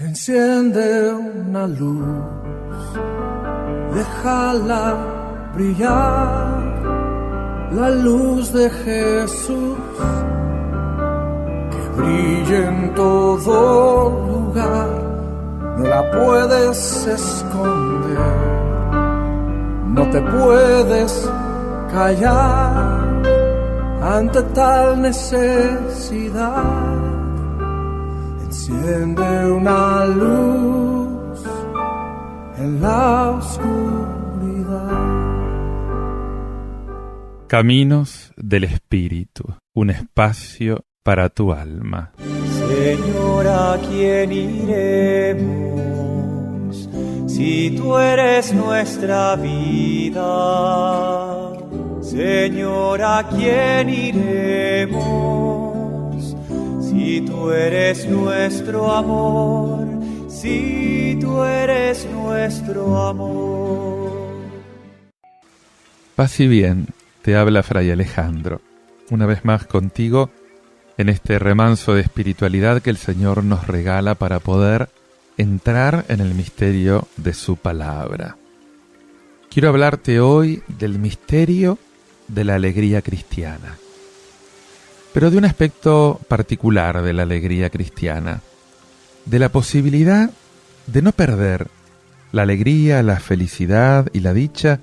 Enciende una luz, déjala brillar, la luz de Jesús, que brille en todo lugar, no la puedes esconder, no te puedes callar ante tal necesidad. Enciende una luz en la oscuridad. Caminos del Espíritu, un espacio para tu alma. Señor, ¿a quién iremos si tú eres nuestra vida? Señor, ¿a quién iremos si tú eres nuestro amor? Si tú eres nuestro amor. Paz y bien, te habla Fray Alejandro, una vez más contigo en este remanso de espiritualidad que el Señor nos regala para poder entrar en el misterio de su palabra. Quiero hablarte hoy del misterio de la alegría cristiana, pero de un aspecto particular de la alegría cristiana, de la posibilidad de no perder la alegría, la felicidad y la dicha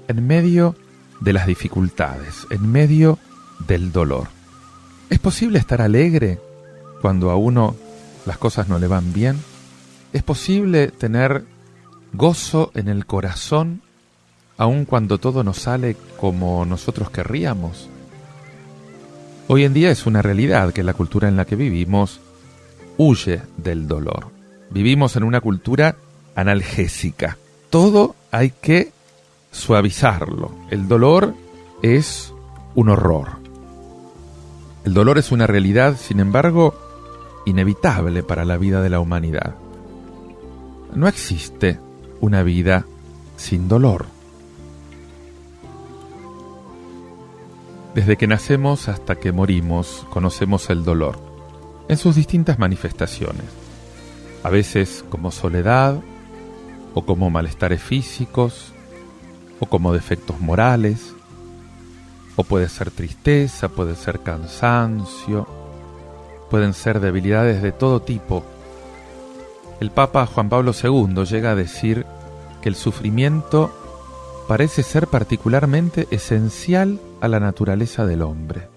en medio de las dificultades, en medio del dolor. ¿Es posible estar alegre cuando a uno las cosas no le van bien? ¿Es posible tener gozo en el corazón aun cuando todo no sale como nosotros querríamos? Hoy en día es una realidad que la cultura en la que vivimos huye del dolor. Vivimos en una cultura analgésica. Todo hay que suavizarlo. El dolor es un horror. El dolor es una realidad, sin embargo, inevitable para la vida de la humanidad. No existe una vida sin dolor. Desde que nacemos hasta que morimos, conocemos el dolor, en sus distintas manifestaciones. A veces como soledad, o como malestares físicos, o como defectos morales, o puede ser tristeza, puede ser cansancio, pueden ser debilidades de todo tipo. El Papa Juan Pablo II llega a decir que el sufrimiento parece ser particularmente esencial a la naturaleza del hombre.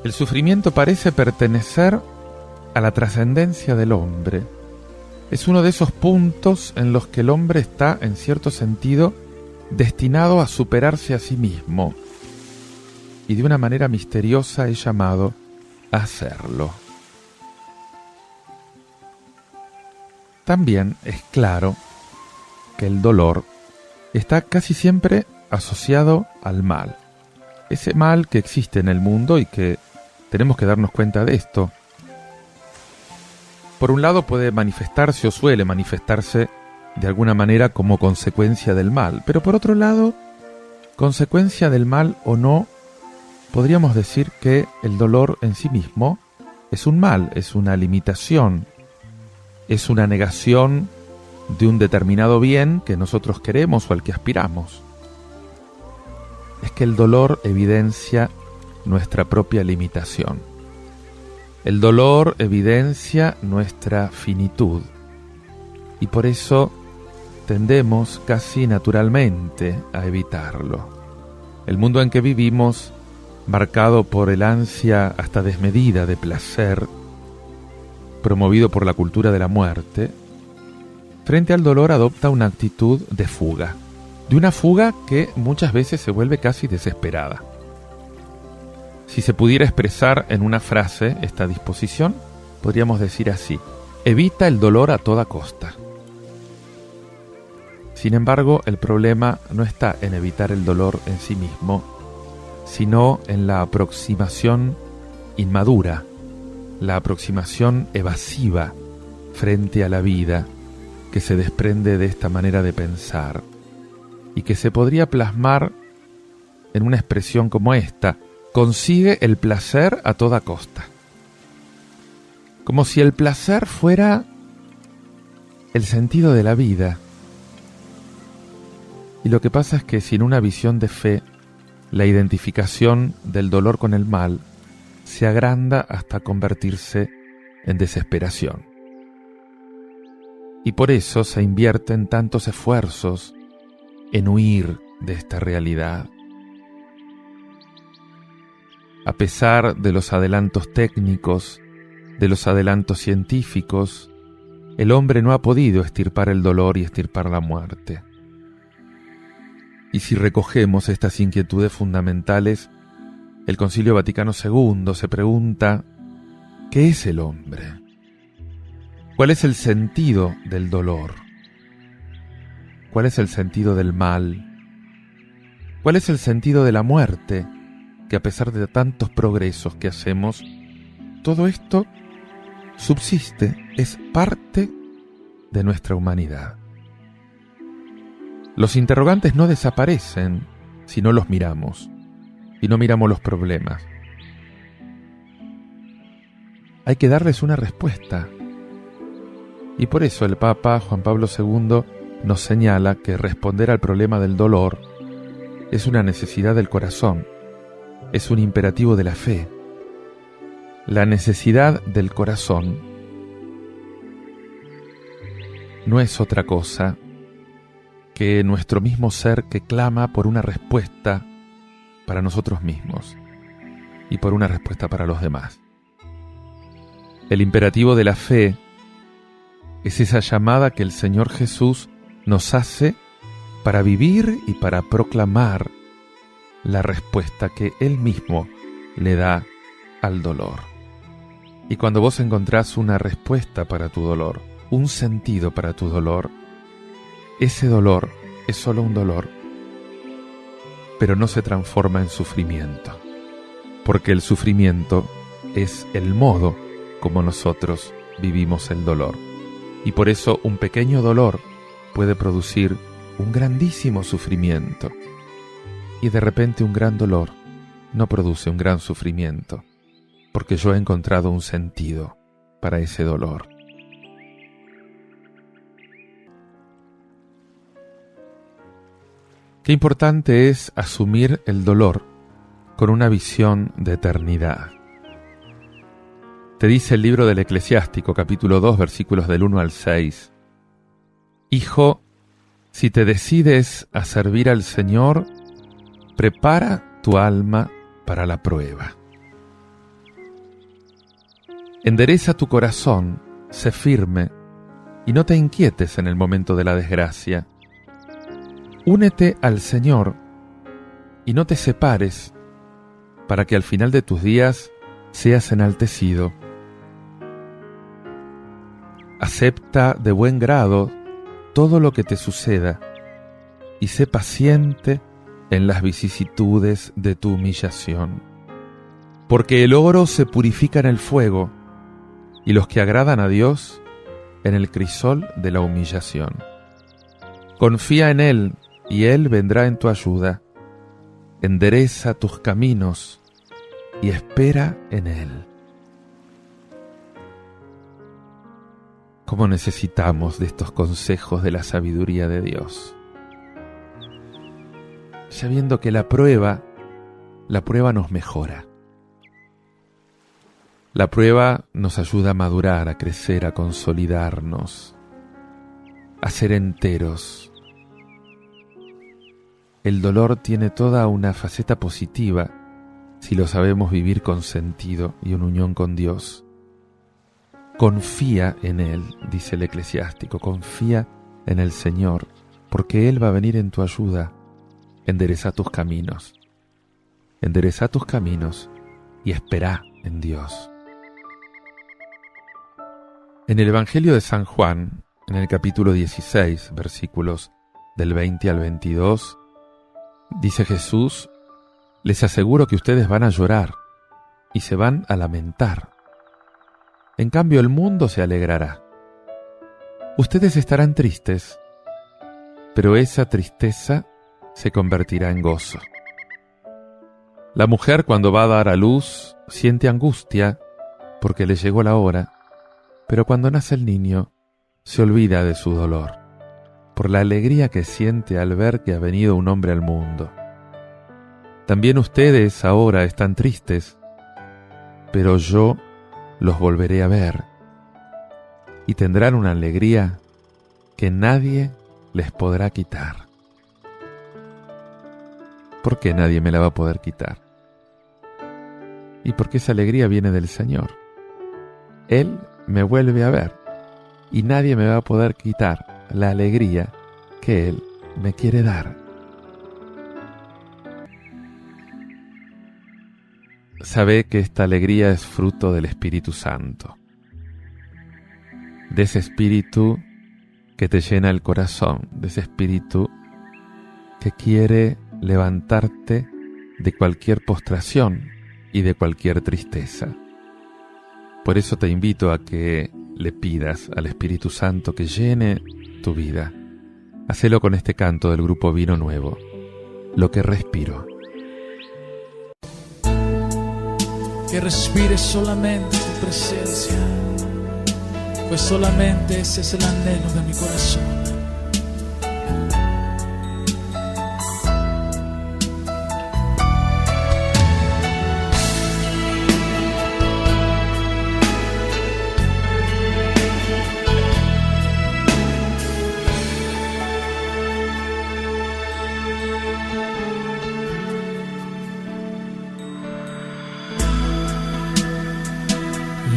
El sufrimiento parece pertenecer a la trascendencia del hombre. Es uno de esos puntos en los que el hombre está, en cierto sentido, destinado a superarse a sí mismo, y de una manera misteriosa es llamado a hacerlo. También es claro que el dolor está casi siempre asociado al mal, ese mal que existe en el mundo y que tenemos que darnos cuenta de esto. Por un lado puede manifestarse o suele manifestarse de alguna manera como consecuencia del mal, pero por otro lado, consecuencia del mal o no, podríamos decir que el dolor en sí mismo es un mal, es una limitación, es una negación de un determinado bien que nosotros queremos o al que aspiramos. Es que el dolor evidencia nuestra propia limitación. El dolor evidencia nuestra finitud. Y por eso tendemos casi naturalmente a evitarlo. El mundo en que vivimos, marcado por el ansia hasta desmedida de placer, promovido por la cultura de la muerte, frente al dolor adopta una actitud de fuga, de una fuga que muchas veces se vuelve casi desesperada. Si se pudiera expresar en una frase esta disposición, podríamos decir así: evita el dolor a toda costa. Sin embargo, el problema no está en evitar el dolor en sí mismo, sino en la aproximación inmadura, la aproximación evasiva frente a la vida que se desprende de esta manera de pensar y que se podría plasmar en una expresión como esta: consigue el placer a toda costa. como si el placer fuera el sentido de la vida. Y lo que pasa es que sin una visión de fe, la identificación del dolor con el mal se agranda hasta convertirse en desesperación. Y por eso se invierten tantos esfuerzos en huir de esta realidad. A pesar de los adelantos técnicos, de los adelantos científicos, el hombre no ha podido extirpar el dolor y extirpar la muerte. Y si recogemos estas inquietudes fundamentales, el Concilio Vaticano II se pregunta: ¿qué es el hombre? ¿Cuál es el sentido del dolor? ¿Cuál es el sentido del mal? ¿Cuál es el sentido de la muerte? Que a pesar de tantos progresos que hacemos, todo esto subsiste, es parte de nuestra humanidad. Los interrogantes no desaparecen si no los miramos, y no miramos los problemas. Hay que darles una respuesta. Y por eso el Papa Juan Pablo II nos señala que responder al problema del dolor es una necesidad del corazón, es un imperativo de la fe. La necesidad del corazón no es otra cosa que nuestro mismo ser que clama por una respuesta para nosotros mismos y por una respuesta para los demás. El imperativo de la fe es esa llamada que el Señor Jesús nos hace para vivir y para proclamar la respuesta que Él mismo le da al dolor. Y cuando vos encontrás una respuesta para tu dolor, un sentido para tu dolor, ese dolor es solo un dolor, pero no se transforma en sufrimiento, porque el sufrimiento es el modo como nosotros vivimos el dolor. Y por eso un pequeño dolor puede producir un grandísimo sufrimiento. Y de repente un gran dolor no produce un gran sufrimiento, porque yo he encontrado un sentido para ese dolor. Qué importante es asumir el dolor con una visión de eternidad. Te dice el libro del Eclesiástico, capítulo 2, versículos del 1 al 6. Hijo, si te decides a servir al Señor, prepara tu alma para la prueba. Endereza tu corazón, sé firme, y no te inquietes en el momento de la desgracia. Únete al Señor y no te separes, para que al final de tus días seas enaltecido. Acepta de buen grado todo lo que te suceda y sé paciente en las vicisitudes de tu humillación. Porque el oro se purifica en el fuego y los que agradan a Dios en el crisol de la humillación. Confía en Él y Él vendrá en tu ayuda. Endereza tus caminos y espera en Él. ¿Cómo necesitamos de estos consejos de la sabiduría de Dios? Sabiendo que la prueba nos mejora. La prueba nos ayuda a madurar, a crecer, a consolidarnos, a ser enteros. El dolor tiene toda una faceta positiva si lo sabemos vivir con sentido y en unión con Dios. Confía en Él, dice el Eclesiástico, confía en el Señor, porque Él va a venir en tu ayuda. Endereza tus caminos. Endereza tus caminos y espera en Dios. En el Evangelio de San Juan, en el capítulo 16, versículos del 20 al 22, dice Jesús: les aseguro que ustedes van a llorar y se van a lamentar. En cambio, el mundo se alegrará. Ustedes estarán tristes, pero esa tristeza se convertirá en gozo. La mujer, cuando va a dar a luz, siente angustia porque le llegó la hora, Pero cuando nace el niño, se olvida de su dolor, por la alegría que siente al ver que ha venido un hombre al mundo. También ustedes ahora están tristes, pero yo los volveré a ver, y tendrán una alegría que nadie les podrá quitar. ¿Por qué nadie me la va a poder quitar? Y porque esa alegría viene del Señor. Él me vuelve a ver, y nadie me va a poder quitar la alegría que Él me quiere dar. Sabe que esta alegría es fruto del Espíritu Santo, de ese Espíritu que te llena el corazón, de ese Espíritu que quiere levantarte de cualquier postración y de cualquier tristeza. Por eso te invito a que le pidas al Espíritu Santo que llene tu vida. Hacelo con este canto del grupo Vino Nuevo, Lo que respiro. Que respire solamente tu presencia, pues solamente ese es el anhelo de mi corazón.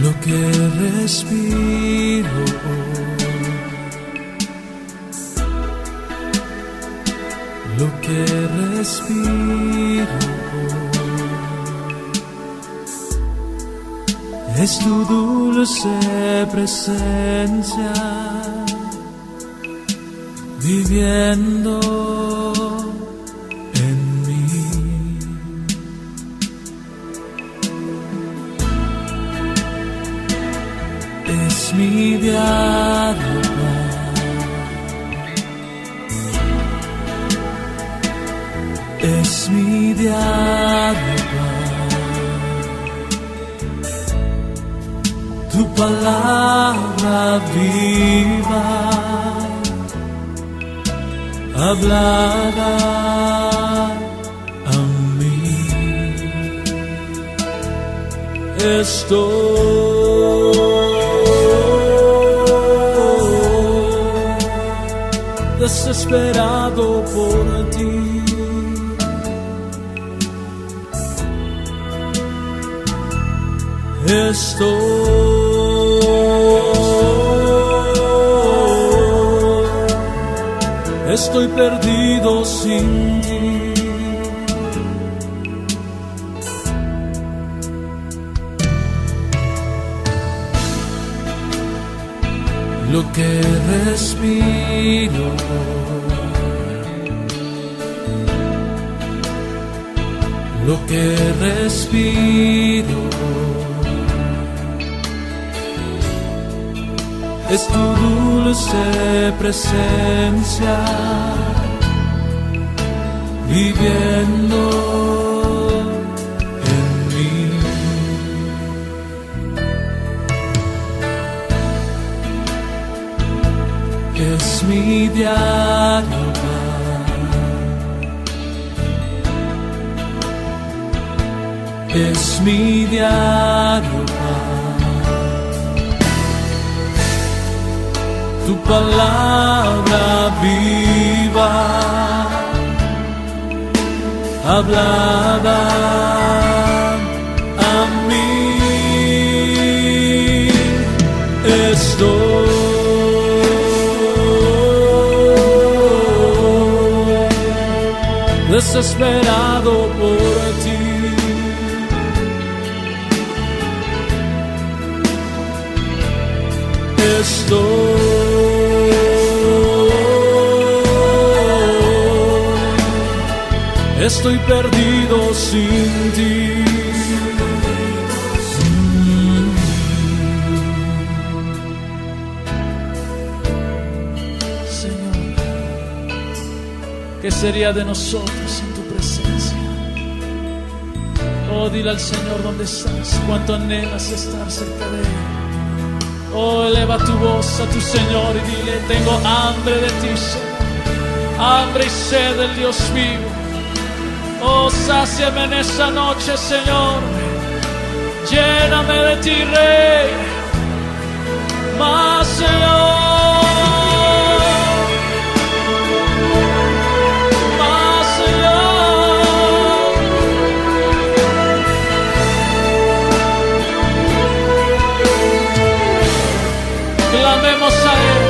Lo que respiro, lo que respiro es tu dulce presencia, viviendo en mí. Es mi diario pan, es mi diario pan, tu palabra viva, hablada a mí. Desesperado por ti, estoy perdido sin ti. Lo que respiro, lo que respiro es tu dulce presencia, viviendo en mí. Es mi diario pan, es mi diario pan, tu palabra viva, hablada a mí. Desesperado por ti, estoy perdido sin ti. Señor, ¿qué sería de nosotros sin tu presencia? Oh, dile al Señor dónde estás, cuánto anhelas estar cerca de Él. Oh, eleva tu voz a tu Señor y dile: tengo hambre de ti, Señor, hambre y sed del Dios vivo. Oh, sáciame en esta noche, Señor, lléname de ti, Rey, más, Señor. Clamemos a Él.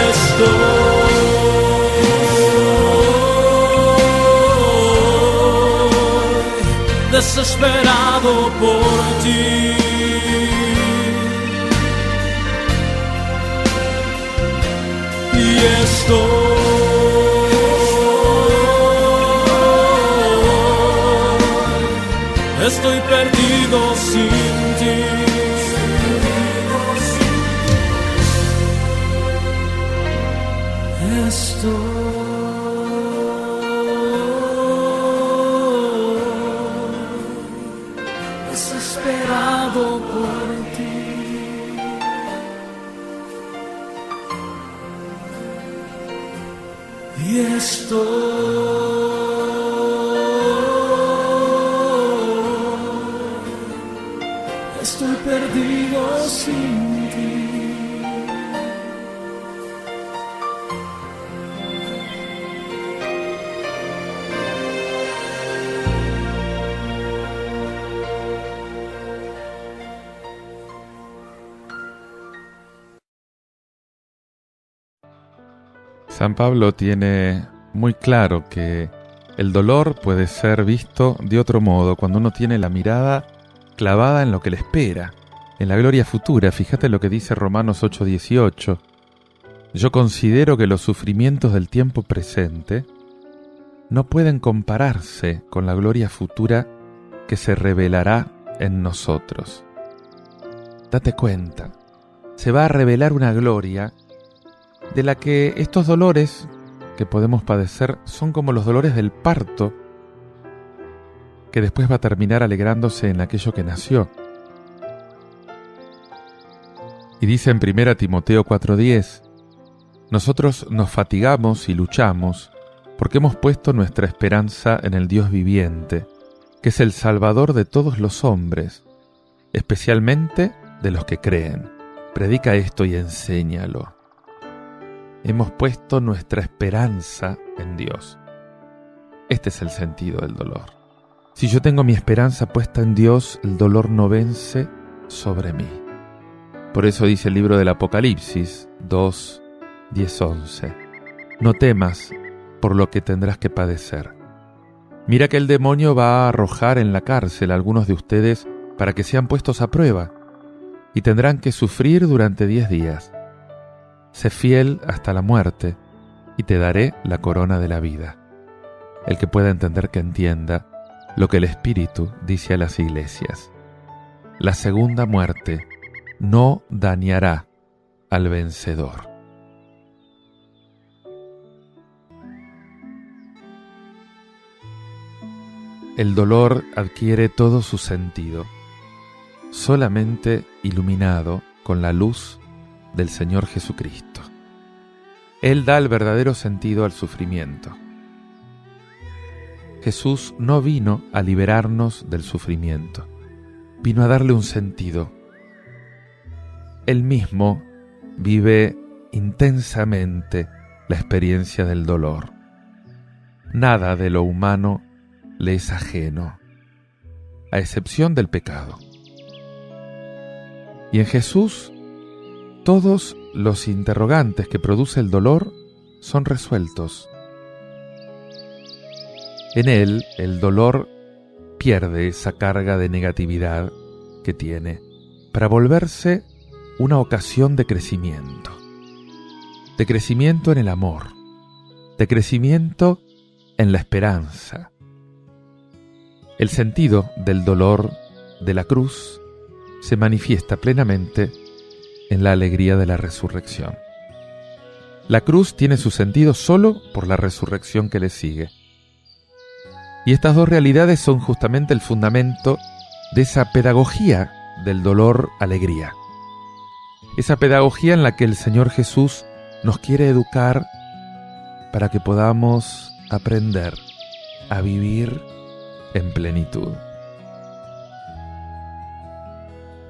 Estoy desesperado por ti. Y estoy perdido sin ti. Estoy desesperado por ti. Y estoy perdido sin ti. San Pablo tiene muy claro que el dolor puede ser visto de otro modo cuando uno tiene la mirada clavada en lo que le espera, en la gloria futura. Fíjate lo que dice Romanos 8:18. Yo considero que los sufrimientos del tiempo presente no pueden compararse con la gloria futura que se revelará en nosotros. Date cuenta, se va a revelar una gloria de la que estos dolores que podemos padecer son como los dolores del parto, que después va a terminar alegrándose en aquello que nació. Y dice en 1 Timoteo 4:10, nosotros nos fatigamos y luchamos porque hemos puesto nuestra esperanza en el Dios viviente, que es el Salvador de todos los hombres, especialmente de los que creen. Predica esto y enséñalo. Hemos puesto nuestra esperanza en Dios. Este es el sentido del dolor. Si yo tengo mi esperanza puesta en Dios, el dolor no vence sobre mí. Por eso dice el libro del Apocalipsis 2:10-11. No temas por lo que tendrás que padecer. Mira que el demonio va a arrojar en la cárcel a algunos de ustedes para que sean puestos a prueba, y tendrán que sufrir durante 10 días. Sé fiel hasta la muerte, y te daré la corona de la vida. El que pueda entender que entienda lo que el Espíritu dice a las iglesias. La segunda muerte no dañará al vencedor. El dolor adquiere todo su sentido, solamente iluminado con la luz del Señor Jesucristo. Él da el verdadero sentido al sufrimiento. Jesús no vino a liberarnos del sufrimiento, vino a darle un sentido. Él mismo vive intensamente la experiencia del dolor. Nada de lo humano le es ajeno, a excepción del pecado. Y en Jesús, todos los interrogantes que produce el dolor son resueltos. En Él, el dolor pierde esa carga de negatividad que tiene para volverse una ocasión de crecimiento en el amor, de crecimiento en la esperanza. El sentido del dolor de la cruz se manifiesta plenamente en la alegría de la resurrección. La cruz tiene su sentido solo por la resurrección que le sigue. Y estas dos realidades son justamente el fundamento de esa pedagogía del dolor-alegría. Esa pedagogía en la que el Señor Jesús nos quiere educar para que podamos aprender a vivir en plenitud.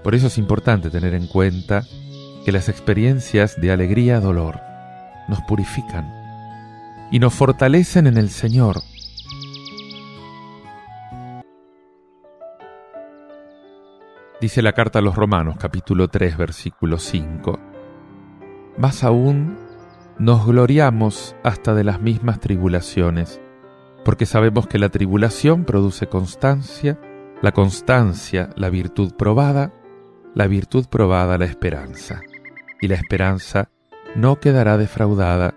Por eso es importante tener en cuenta que las experiencias de alegría-dolor nos purifican y nos fortalecen en el Señor. Dice la carta a los Romanos, capítulo 3, versículo 5. Más aún, nos gloriamos hasta de las mismas tribulaciones, porque sabemos que la tribulación produce constancia, la constancia, la virtud probada la esperanza, y la esperanza no quedará defraudada,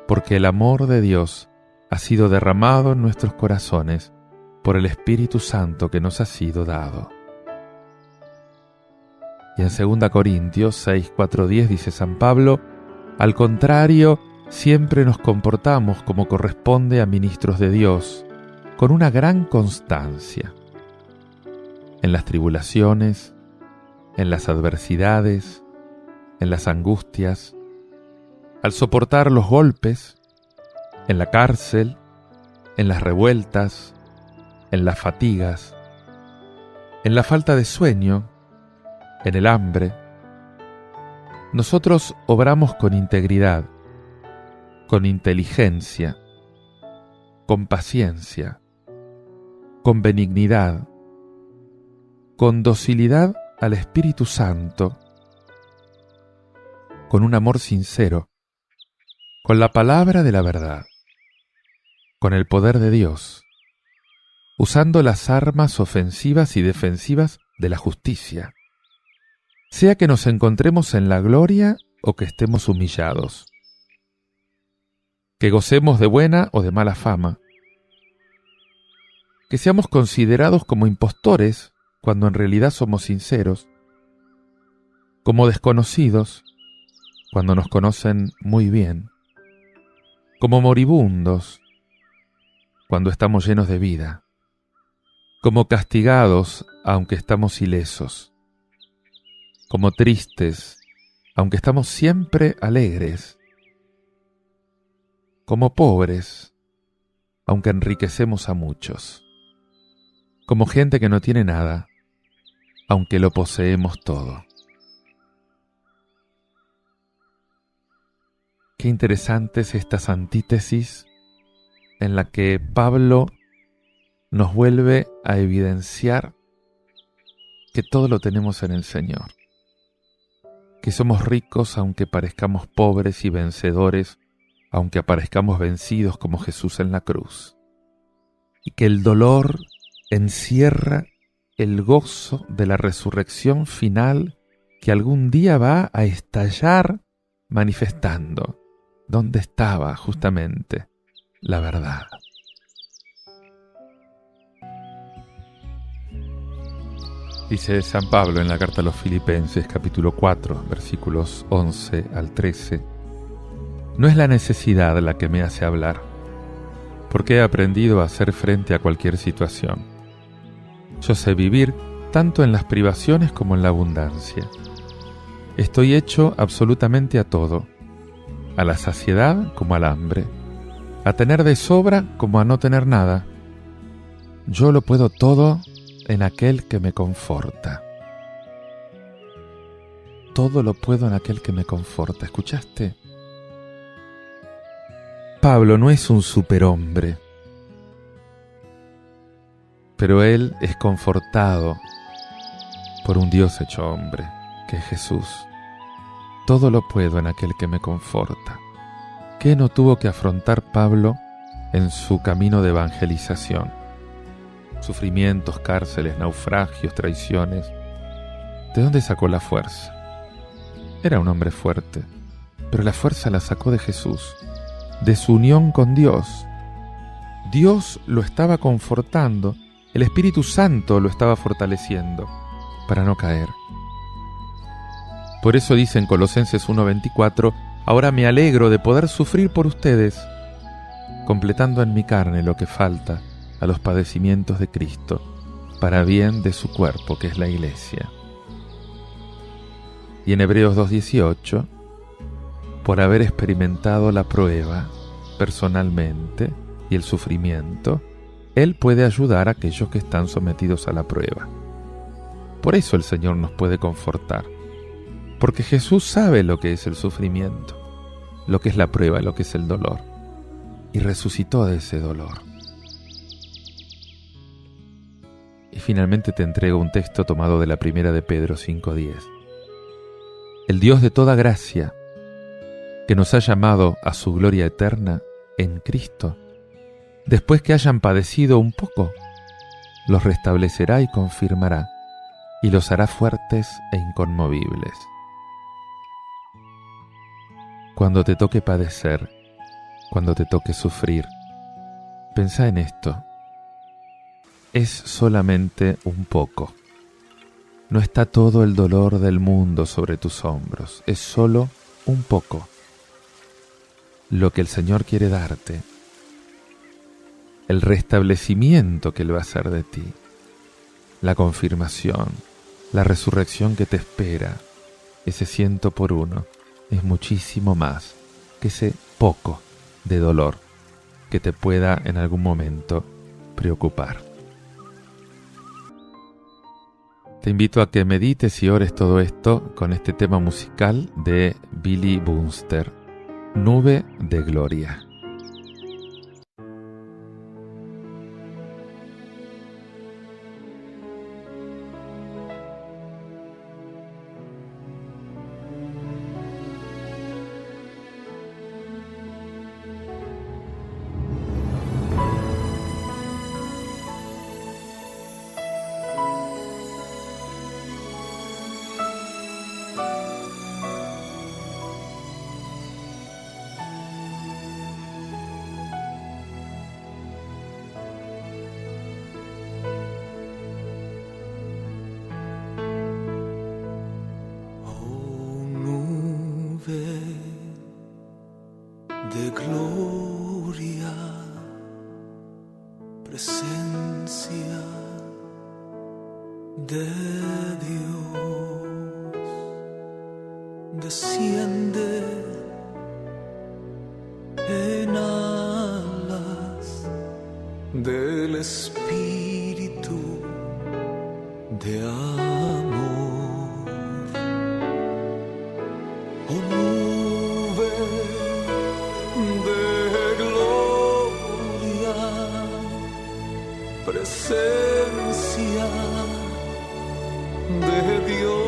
porque el amor de Dios ha sido derramado en nuestros corazones por el Espíritu Santo que nos ha sido dado. Y en 2 Corintios 6, 4, 10 dice San Pablo: al contrario, siempre nos comportamos como corresponde a ministros de Dios, con una gran constancia. En las tribulaciones, en las adversidades, en las angustias, al soportar los golpes, en la cárcel, en las revueltas, en las fatigas, en la falta de sueño, en el hambre. Nosotros obramos con integridad, con inteligencia, con paciencia, con benignidad, con docilidad al Espíritu Santo, con un amor sincero, con la palabra de la verdad, con el poder de Dios, usando las armas ofensivas y defensivas de la justicia, sea que nos encontremos en la gloria o que estemos humillados, que gocemos de buena o de mala fama, que seamos considerados como impostores cuando en realidad somos sinceros, como desconocidos cuando nos conocen muy bien, como moribundos cuando estamos llenos de vida, como castigados aunque estamos ilesos, como tristes aunque estamos siempre alegres, como pobres aunque enriquecemos a muchos, como gente que no tiene nada, aunque lo poseemos todo. Qué interesante es estas antítesis en la que Pablo nos vuelve a evidenciar que todo lo tenemos en el Señor, que somos ricos aunque parezcamos pobres y vencedores aunque aparezcamos vencidos como Jesús en la cruz, y que el dolor encierra el gozo de la resurrección final que algún día va a estallar manifestando dónde estaba justamente la verdad. Dice San Pablo en la carta a los Filipenses, capítulo 4, versículos 11 al 13, no es la necesidad la que me hace hablar, porque he aprendido a hacer frente a cualquier situación. Yo sé vivir tanto en las privaciones como en la abundancia. Estoy hecho absolutamente a todo, a la saciedad como al hambre, a tener de sobra como a no tener nada. Yo lo puedo todo en aquel que me conforta. Todo lo puedo en aquel que me conforta. ¿Escuchaste? Pablo no es un superhombre, pero él es confortado por un Dios hecho hombre, que es Jesús. Todo lo puedo en aquel que me conforta. ¿Qué no tuvo que afrontar Pablo en su camino de evangelización? Sufrimientos, cárceles, naufragios, traiciones. ¿De dónde sacó la fuerza? Era un hombre fuerte, pero la fuerza la sacó de Jesús, de su unión con Dios. Dios lo estaba confortando, el Espíritu Santo lo estaba fortaleciendo para no caer. Por eso dice en Colosenses 1:24, ahora me alegro de poder sufrir por ustedes, completando en mi carne lo que falta a los padecimientos de Cristo, para bien de su cuerpo, que es la Iglesia. Y en Hebreos 2:18, por haber experimentado la prueba personalmente y el sufrimiento, Él puede ayudar a aquellos que están sometidos a la prueba. Por eso el Señor nos puede confortar, porque Jesús sabe lo que es el sufrimiento, lo que es la prueba, lo que es el dolor, y resucitó de ese dolor. Y finalmente te entrego un texto tomado de la primera de Pedro 5:10. El Dios de toda gracia, que nos ha llamado a su gloria eterna en Cristo, después que hayan padecido un poco, los restablecerá y confirmará, y los hará fuertes e inconmovibles. Cuando te toque padecer, cuando te toque sufrir, pensá en esto. Es solamente un poco. No está todo el dolor del mundo sobre tus hombros, es solo un poco. Lo que el Señor quiere darte, el restablecimiento que Él va a hacer de ti, la confirmación, la resurrección que te espera, ese 100 por 1, es muchísimo más que ese poco de dolor que te pueda en algún momento preocupar. Te invito a que medites y ores todo esto con este tema musical de Billy Bunster, Nube de Gloria. De gloria, presencia de Dios, desciende en alas del Espíritu de amor. Oh, nube de gloria, presencia de Dios.